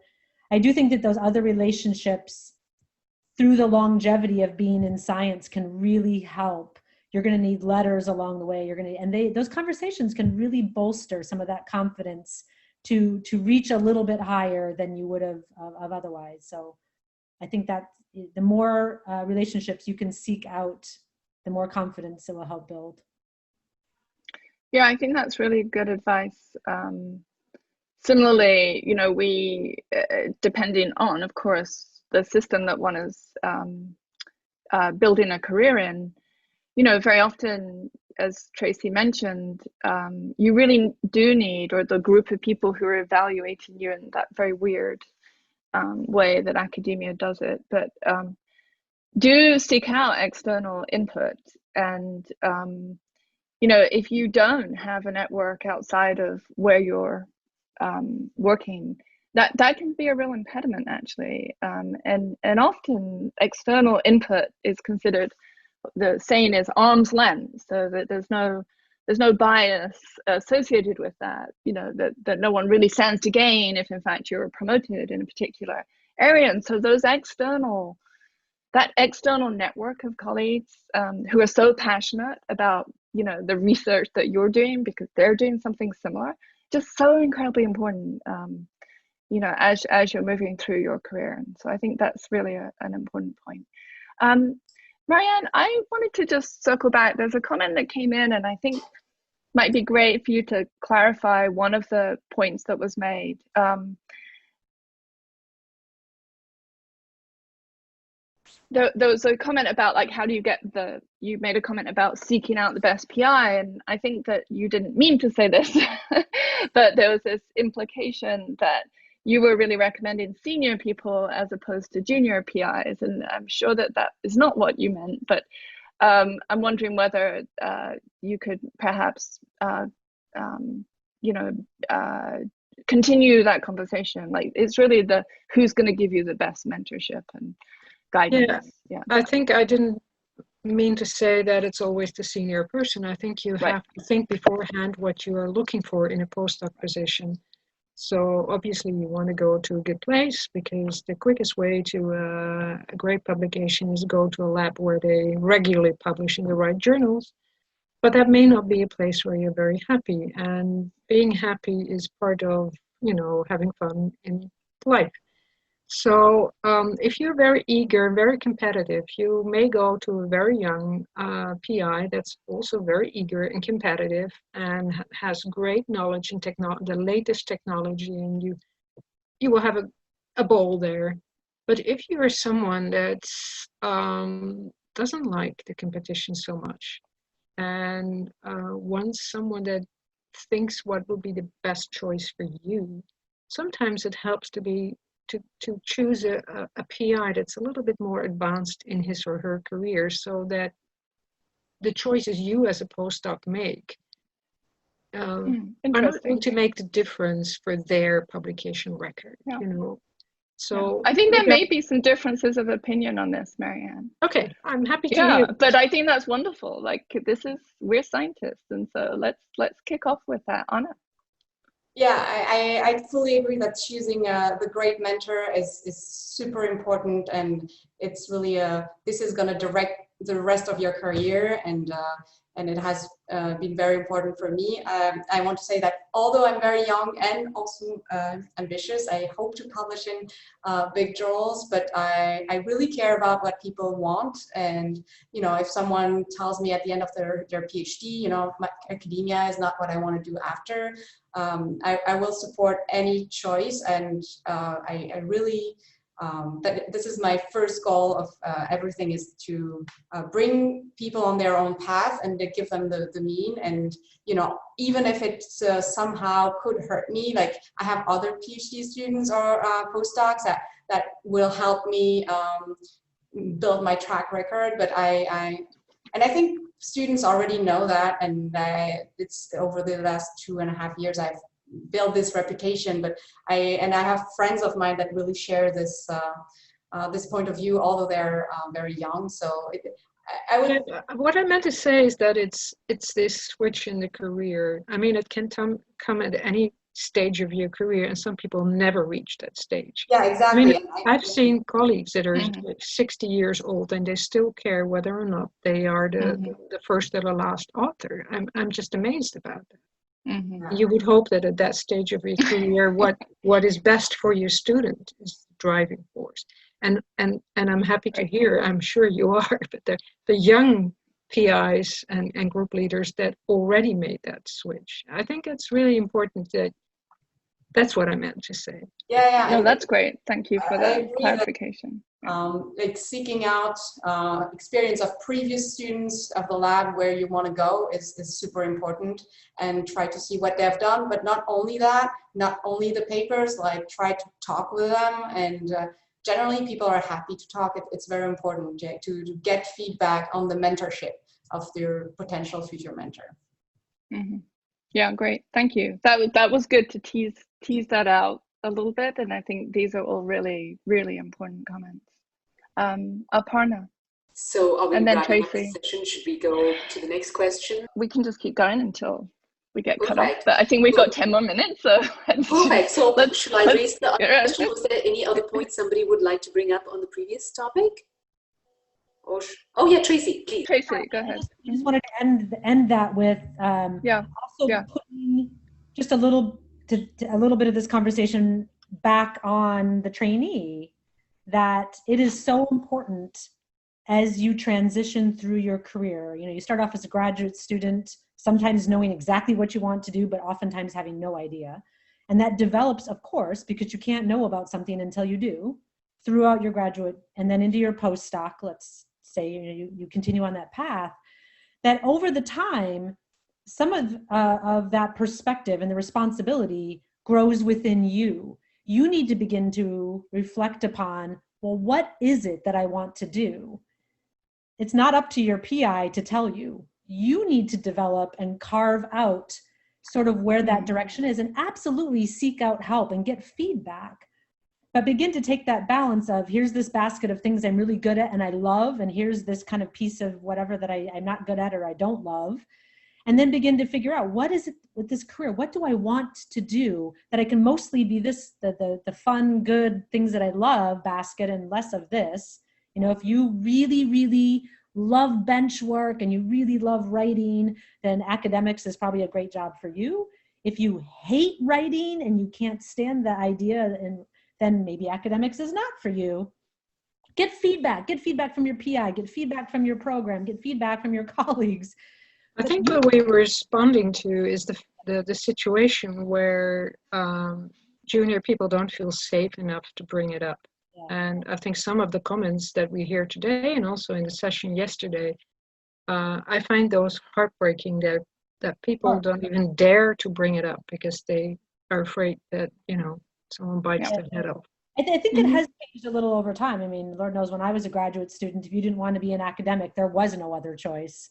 I do think that those other relationships through the longevity of being in science can really help. You're going to need letters along the way. Those conversations can really bolster some of that confidence to reach a little bit higher than you would have otherwise. So I think that the more relationships you can seek out, the more confidence it will help build. Yeah, I think that's really good advice. Similarly, you know, we, depending on, of course, the system that one is building a career in, you know, very often, as Tracy mentioned, you really do need, or the group of people who are evaluating you in that very weird way that academia does it, but do seek out external input. And you know, if you don't have a network outside of where you're working, that can be a real impediment, actually. And often external input is considered, the saying is arm's length, so that there's no bias associated with that. You know, that no one really stands to gain if in fact you're promoted in a particular area. And so that external network of colleagues who are so passionate about, you know, the research that you're doing because they're doing something similar, just so incredibly important, you know, as you're moving through your career. And so I think that's really an important point. Marianne, I wanted to just circle back. There's a comment that came in, and I think might be great for you to clarify one of the points that was made. There was a comment about, like, how do you get you made a comment about seeking out the best PI, and I think that you didn't mean to say this, but there was this implication that you were really recommending senior people as opposed to junior PIs, and I'm sure that is not what you meant, but I'm wondering whether you could perhaps, you know, continue that conversation. Like, it's really who's going to give you the best mentorship and guidance. Yeah. I think I didn't mean to say that it's always the senior person. I think you have to think beforehand what you are looking for in a postdoc position. So obviously you want to go to a good place, because the quickest way to a great publication is go to a lab where they regularly publish in the right journals. But that may not be a place where you're very happy. And being happy is part of, you know, having fun in life. So if you're very eager, very competitive, you may go to a very young PI that's also very eager and competitive and has great knowledge in the latest technology, and you will have a ball there. But if you're someone that doesn't like the competition so much and wants someone that thinks what will be the best choice for you, sometimes it helps to choose a PI that's a little bit more advanced in his or her career, so that the choices you as a postdoc make are not going to make the difference for their publication record. You know, so I think there may be some differences of opinion on this, Marianne. Okay, I'm happy to hear. But I think that's wonderful. Like, we're scientists, and so let's kick off with that. Anna. Yeah, I fully agree that choosing the great mentor is super important, and it's really this is going to direct the rest of your career, and it has been very important for me. I want to say that although I'm very young and also ambitious, I hope to publish in big journals, but I really care about what people want. And, you know, if someone tells me at the end of their PhD, you know, academia is not what I want to do after, I will support any choice. And I really, this is my first goal of everything, is to bring people on their own path and to give them the mean. And, you know, even if it somehow could hurt me, like I have other PhD students or postdocs that will help me build my track record. But I think students already know that, and it's over the last 2.5 years I've build this reputation, but I have friends of mine that really share this this point of view, although they're very young. So what I meant to say is that it's this switch in the career. I mean, it can come at any stage of your career, and some people never reach that stage. Yeah, exactly. I mean, I've seen colleagues that are 60 years old and they still care whether or not they are the first or the last author. I'm just amazed about that. You would hope that at that stage of your career, what is best for your student is the driving force. And I'm happy to hear, I'm sure you are, but the young PIs and group leaders that already made that switch. I think it's really important that's what I meant to say. Yeah. No, that's great. Thank you for that clarification. Like seeking out experience of previous students of the lab where you want to go is super important, and try to see what they've done. But not only that, not only the papers, like try to talk with them, and generally people are happy to talk. It's very important to get feedback on the mentorship of your potential future mentor. Mm-hmm. Yeah, great. Thank you. That was good to tease that out a little bit, and I think these are all really, really important comments. Aparna. So are we and then wrapping up Tracy. the session? Should we go to the next question? We can just keep going until we get cut off. Perfect. But I think we've got 10 more minutes. So perfect. So should I raise the other question? Yeah. Was there any other points somebody would like to bring up on the previous topic? Or oh yeah, Tracy, please. Tracy, go ahead. I just wanted to end that with putting just a little bit of this conversation back on the trainee, that it is so important as you transition through your career. You know, you start off as a graduate student, sometimes knowing exactly what you want to do, but oftentimes having no idea. And that develops, of course, because you can't know about something until you do, throughout your graduate and then into your postdoc. Let's say you continue on that path, that over the time, some of that perspective and the responsibility grows within you. You need to begin to reflect upon, well, what is it that I want to do? It's not up to your PI to tell you. You need to develop and carve out sort of where that direction is, and absolutely seek out help and get feedback. But begin to take that balance of, here's this basket of things I'm really good at and I love, and here's this kind of piece of whatever that I'm not good at or I don't love. And then begin to figure out, what is it with this career? What do I want to do that I can mostly be this, the fun, good things that I love basket, and less of this. You know, if you really, really love bench work and you really love writing, then academics is probably a great job for you. If you hate writing and you can't stand the idea, and then maybe academics is not for you. Get feedback from your PI, get feedback from your program, get feedback from your colleagues. I think what we were responding to is the situation where junior people don't feel safe enough to bring it up. Yeah. And I think some of the comments that we hear today, and also in the session yesterday, I find those heartbreaking, that people don't even dare to bring it up because they are afraid that, you know, someone bites their head off. I think it has changed a little over time. I mean, Lord knows, when I was a graduate student, if you didn't want to be an academic, there was no other choice.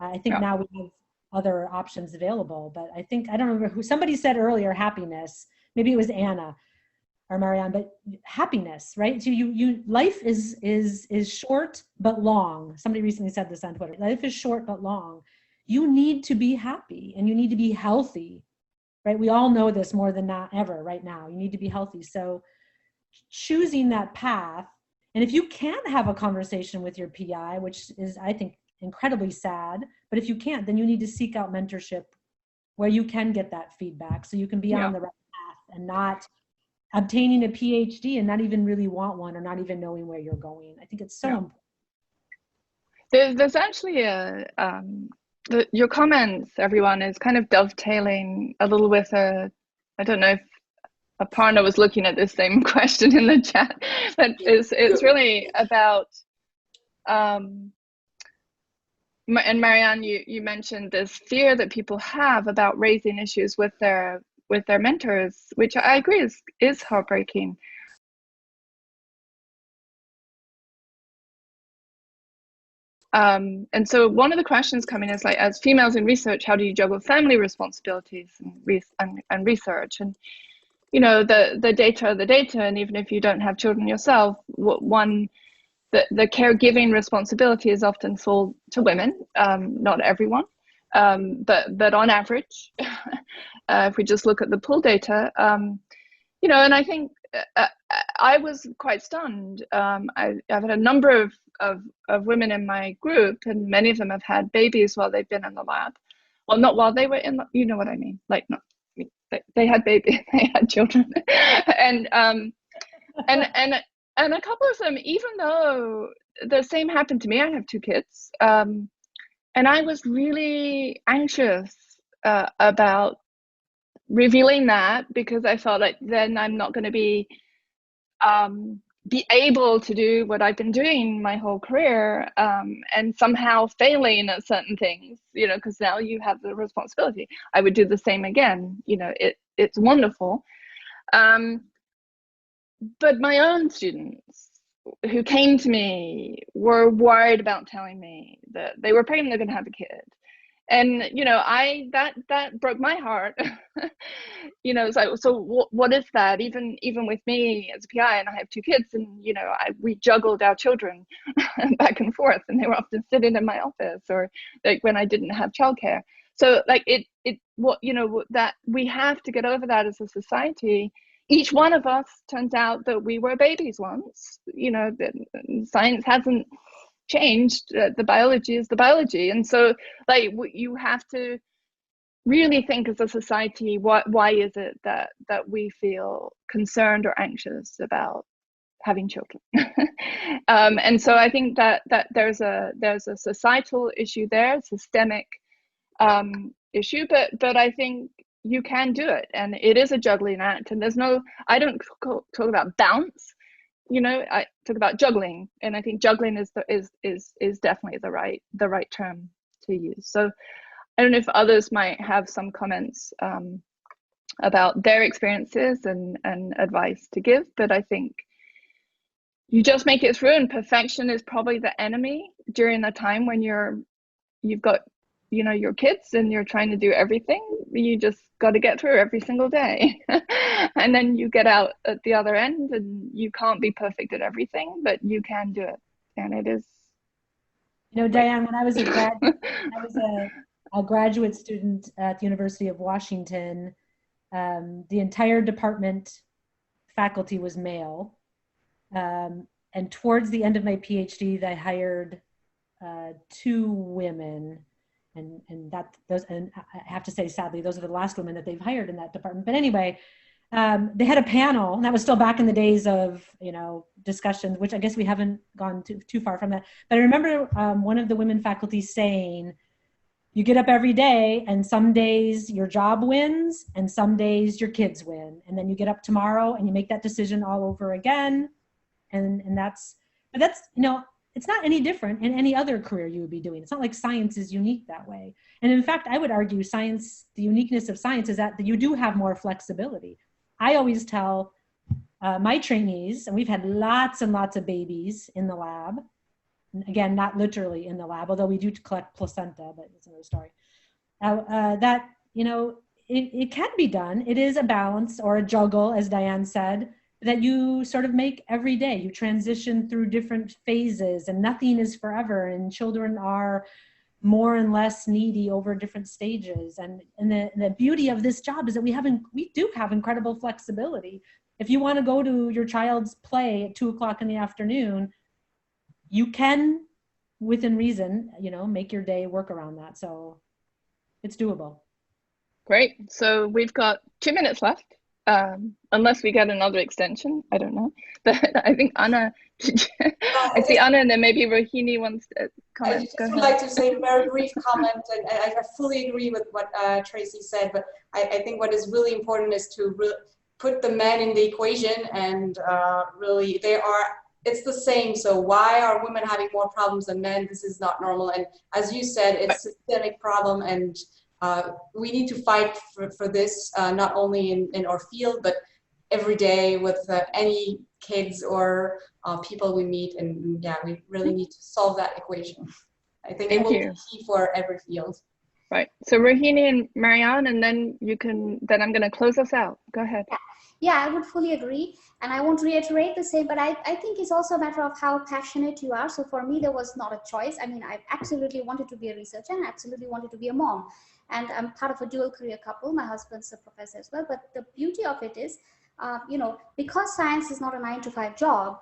I think now we have other options available, but I think, I don't remember who, somebody said earlier, happiness, maybe it was Anna or Marian, but happiness, right? So life is short but long. Somebody recently said this on Twitter. Life is short but long. You need to be happy and you need to be healthy, right? We all know this more than not ever right now. You need to be healthy. So choosing that path, and if you can't have a conversation with your PI, which is, I think, incredibly sad, but if you can't, then you need to seek out mentorship where you can get that feedback, so you can be on the right path and not obtaining a PhD and not even really want one, or not even knowing where you're going. I think it's so important. There's actually your comments, everyone, is kind of dovetailing a little with I don't know if Aparna was looking at this same question in the chat, but it's really about, and Marianne, you mentioned this fear that people have about raising issues with their mentors, which I agree is heartbreaking. And so one of the questions coming is, like, as females in research, how do you juggle family responsibilities and research? And, you know, the data are the data, and even if you don't have children yourself, the caregiving responsibility is often full to women, not everyone, but on average, if we just look at the pool data, you know, and I think I was quite stunned. I've had a number of women in my group, and many of them have had babies while they've been in the lab. Well, not while they were in the, you know what I mean, like, not, they had babies, they had children, and a couple of them, even though the same happened to me, I have 2 kids, And I was really anxious about revealing that, because I felt like then I'm not going to be able to do what I've been doing my whole career, and somehow failing at certain things, you know, because now you have the responsibility. I would do the same again, you know, it's wonderful. But my own students who came to me were worried about telling me that they were pregnant, they're going to have a kid. And, you know, that broke my heart. You know, so what is that? Even with me as a PI, and I have 2 kids, and, you know, we juggled our children back and forth, and they were often sitting in my office, or like when I didn't have childcare. So like what, you know, that we have to get over that as a society. Each one of us turns out that we were babies once, you know, science hasn't changed. The biology is the biology. And so like you have to really think as a society, why is it that we feel concerned or anxious about having children? And so I think that there's a societal issue there, systemic issue, but I think you can do it, and it is a juggling act, and I don't talk about bounce, you know, I talk about juggling, and I think juggling is definitely the right term to use. So I don't know if others might have some comments about their experiences and advice to give, but I think you just make it through, and perfection is probably the enemy during the time when you've got, you know, your kids and you're trying to do everything. You just got to get through every single day. And then you get out at the other end, and you can't be perfect at everything, but you can do it. And it is, you know, Diane, when I was a graduate student at the University of Washington, the entire department faculty was male. And towards the end of my PhD, I hired 2 women. And I have to say, sadly, those are the last women that they've hired in that department. But anyway, they had a panel, and that was still back in the days of, you know, discussions, which I guess we haven't gone too far from that. But I remember one of the women faculty saying, you get up every day, and some days your job wins, and some days your kids win. And then you get up tomorrow and you make that decision all over again. And that's, you know, it's not any different in any other career you would be doing. It's not like science is unique that way. And in fact, I would argue science, the uniqueness of science is that you do have more flexibility. I always tell my trainees, and we've had lots and lots of babies in the lab. Again, not literally in the lab, although we do collect placenta, but it's another story. That, you know, it can be done. It is a balance or a juggle, as Diane said, that you sort of make every day. You transition through different phases, and nothing is forever, and children are more and less needy over different stages. And the beauty of this job is that we do have incredible flexibility. If you want to go to your child's play at 2 o'clock in the afternoon, you can, within reason, you know, make your day work around that. So it's doable. Great. So we've got 2 minutes left. Unless we get another extension, I don't know. But I think Anna, I see Anna, and then maybe Rohini wants to comment. I just would like to say a very brief comment, and I fully agree with what Tracy said, but I think what is really important is to put the men in the equation, and really it's the same. So why are women having more problems than men? This is not normal. And as you said, it's a systemic problem, and we need to fight for this, not only in our field, but every day with any kids or people we meet. And yeah, we really need to solve that equation. I think it will be key for every field. Right. So Rohini and Marian, and then then I'm going to close us out. Go ahead. Yeah, I would fully agree. And I won't reiterate the same, but I think it's also a matter of how passionate you are. So for me, there was not a choice. I mean, I absolutely wanted to be a researcher and absolutely wanted to be a mom. And I'm part of a dual career couple. My husband's a professor as well. But the beauty of it is, you know, because science is not a 9-to-5 job,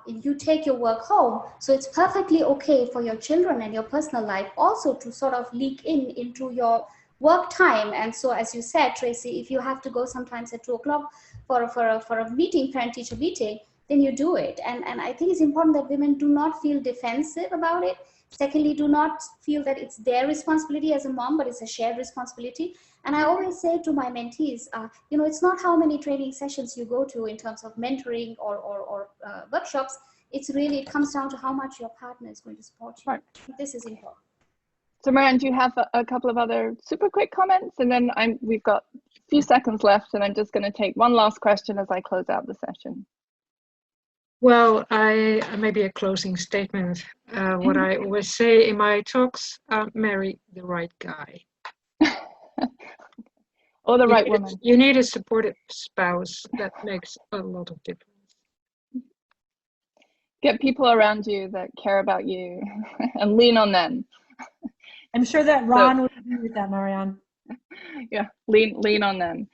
you take your work home. So it's perfectly okay for your children and your personal life also to sort of leak into your work time. And so, as you said, Tracy, if you have to go sometimes at 2 o'clock for a meeting, parent-teacher meeting, then you do it. And I think it's important that women do not feel defensive about it, Secondly, do not feel that it's their responsibility as a mom, but it's a shared responsibility. And I always say to my mentees, you know, it's not how many training sessions you go to in terms of mentoring or workshops. It's really, it comes down to how much your partner is going to support you. Right. This is important. So Marian, do you have a couple of other super quick comments? And then we've got a few seconds left, and I'm just going to take one last question as I close out the session. Well, maybe a closing statement. What I always say in my talks, marry the right guy. Or the right woman. You need a supportive spouse. That makes a lot of difference. Get people around you that care about you and lean on them. I'm sure that Ron would agree with that, Marian. Yeah, lean on them.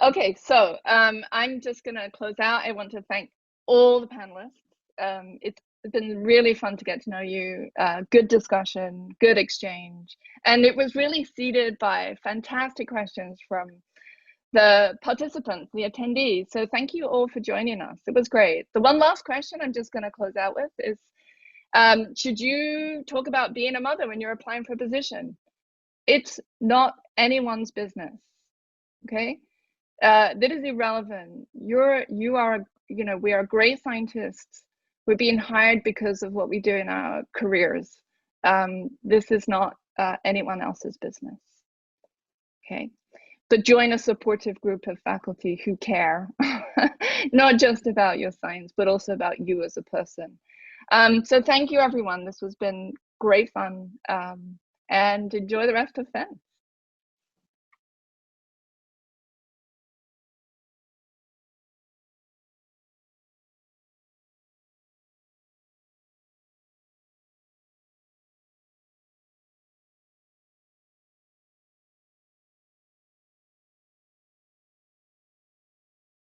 Okay, so I'm just going to close out. I want to thank all the panelists. It's been really fun to get to know you. Good discussion, good exchange. And it was really seeded by fantastic questions from the participants, the attendees. So thank you all for joining us. It was great. The one last question I'm just going to close out with is, should you talk about being a mother when you're applying for a position? It's not anyone's business, okay? That is irrelevant. We are great scientists. We're being hired because of what we do in our careers. This is not anyone else's business, okay? But join a supportive group of faculty who care, not just about your science, but also about you as a person. So thank you, everyone. This has been great fun, and enjoy the rest of FENS.